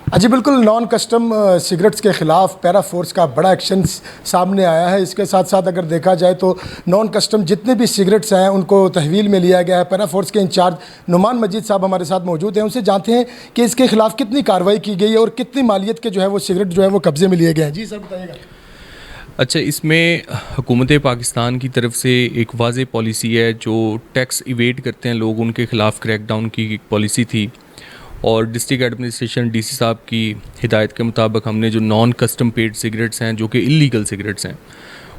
जी बिल्कुल, non custom cigarettes के ख़िलाफ़ पैरा फोर्स का बड़ा एक्शन सामने आया है। इसके साथ साथ अगर देखा जाए तो नॉन कस्टम जितने भी सिगरेट्स हैं उनको तहवील में लिया गया है। पैरा फोर्स के इंचार्ज नुमान मजीद साहब हमारे साथ मौजूद हैं, उनसे जानते हैं कि इसके खिलाफ कितनी कार्रवाई की गई है और कितनी मालियत के जो है वो सिगरेट जो है वो कब्ज़े में लिए गए हैं। जी सर बताइएगा। अच्छा, इसमें हुकूमत पाकिस्तान की तरफ से एक वाज़ेह पॉलिसी है। जो टैक्स इवेट करते हैं लोग, उनके ख़िलाफ़ क्रैकडाउन की एक पॉलिसी थी और डिस्ट्रिक्ट एडमिनिस्ट्रेशन डीसी साहब की हिदायत के मुताबिक हमने जो नॉन कस्टम पेड सिगरेट्स हैं, जो कि इल्लीगल सिगरेट्स हैं,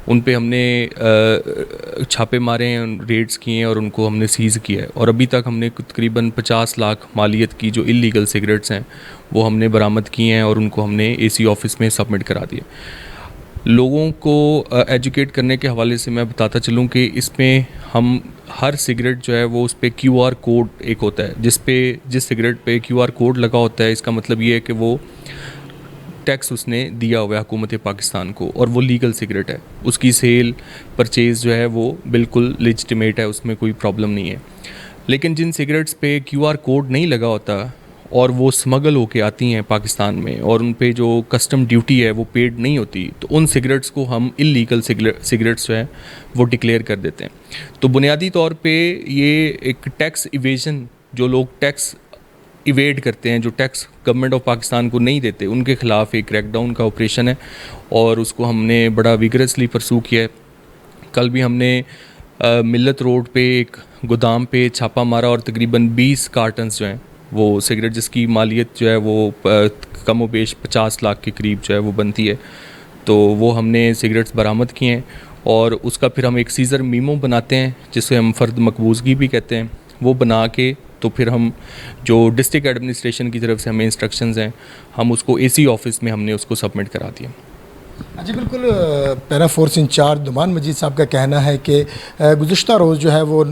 उन पे हमने छापे मारे हैं, रेड्स किए हैं और उनको हमने सीज़ किया है। और अभी तक हमने तकरीबन 50 लाख मालियत की जो इल्लीगल सिगरेट्स हैं वो हमने बरामद किए हैं और उनको हमने एसी ऑफिस में सबमिट करा दिए। लोगों को एजुकेट करने के हवाले से मैं बताता चलूँ कि इसमें हम हर सिगरेट जो है वो उस पर QR कोड एक होता है, जिस सिगरेट पे QR कोड लगा होता है, इसका मतलब ये है कि वो टैक्स उसने दिया हुआ है हुकूमत पाकिस्तान को और वो लीगल सिगरेट है। उसकी सेल परचेज़ जो है वो बिल्कुल लेजिटिमेट है, उसमें कोई प्रॉब्लम नहीं है। लेकिन जिन सिगरेट्स पे QR कोड नहीं लगा होता और वो स्मगल होके आती हैं पाकिस्तान में और उन पे जो कस्टम ड्यूटी है वो पेड नहीं होती, तो उन सिगरेट्स को हम इल्लीगल सिगरेट्स जो है वो डिक्लेयर कर देते हैं। तो बुनियादी तौर पे ये एक टैक्स इवेजन, जो लोग टैक्स इवेड करते हैं, जो टैक्स गवर्नमेंट ऑफ पाकिस्तान को नहीं देते, उनके ख़िलाफ़ एक क्रैकडाउन का ऑपरेशन है और उसको हमने बड़ा विगरसली परसू किया है। कल भी हमने मिल्लत रोड पे एक गोदाम पे छापा मारा और तकरीबन 20 कार्टन्स जो हैं वो सिगरेट, जिसकी मालियत जो है वो कम व बेश 50 लाख के करीब जो है वो बनती है, तो वो हमने सिगरेट्स बरामद किए हैं और उसका फिर हम एक सीज़र मीमो बनाते हैं जिसे हम फ़र्द मकबूजगी भी कहते हैं। वो बना के तो फिर हम जो डिस्ट्रिक्ट एडमिनिस्ट्रेशन की तरफ से हमें इंस्ट्रक्शंस हैं, हम उसको एसी ऑफिस में हमने उसको सबमिट करा दिया। जी बिल्कुल, पैरा फोर्स इंचार्ज नुमान मजीद साहब का कहना है कि गुज़िश्ता रोज़ जो है वो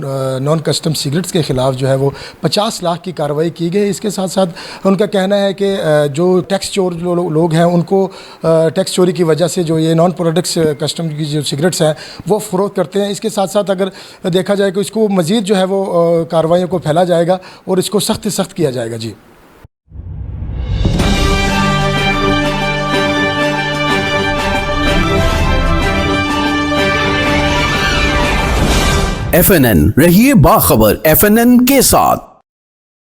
नॉन कस्टम सिगरेट्स के ख़िलाफ़ जो है वो 50 लाख की कार्रवाई की गई। इसके साथ साथ उनका कहना है कि जो टैक्स चोर जो लोग हैं उनको टैक्स चोरी की वजह से जो ये नॉन प्रोडक्ट्स कस्टम की जो सिगरेट्स हैं वो फ़रोख्त करते हैं। इसके साथ साथ अगर देखा जाए कि इसको मज़ीद जो है वो कार्रवाइयों को फैला जाएगा और इसको सख्त से सख्त किया जाएगा। जी FNN रहिए बाखबर FNN के साथ।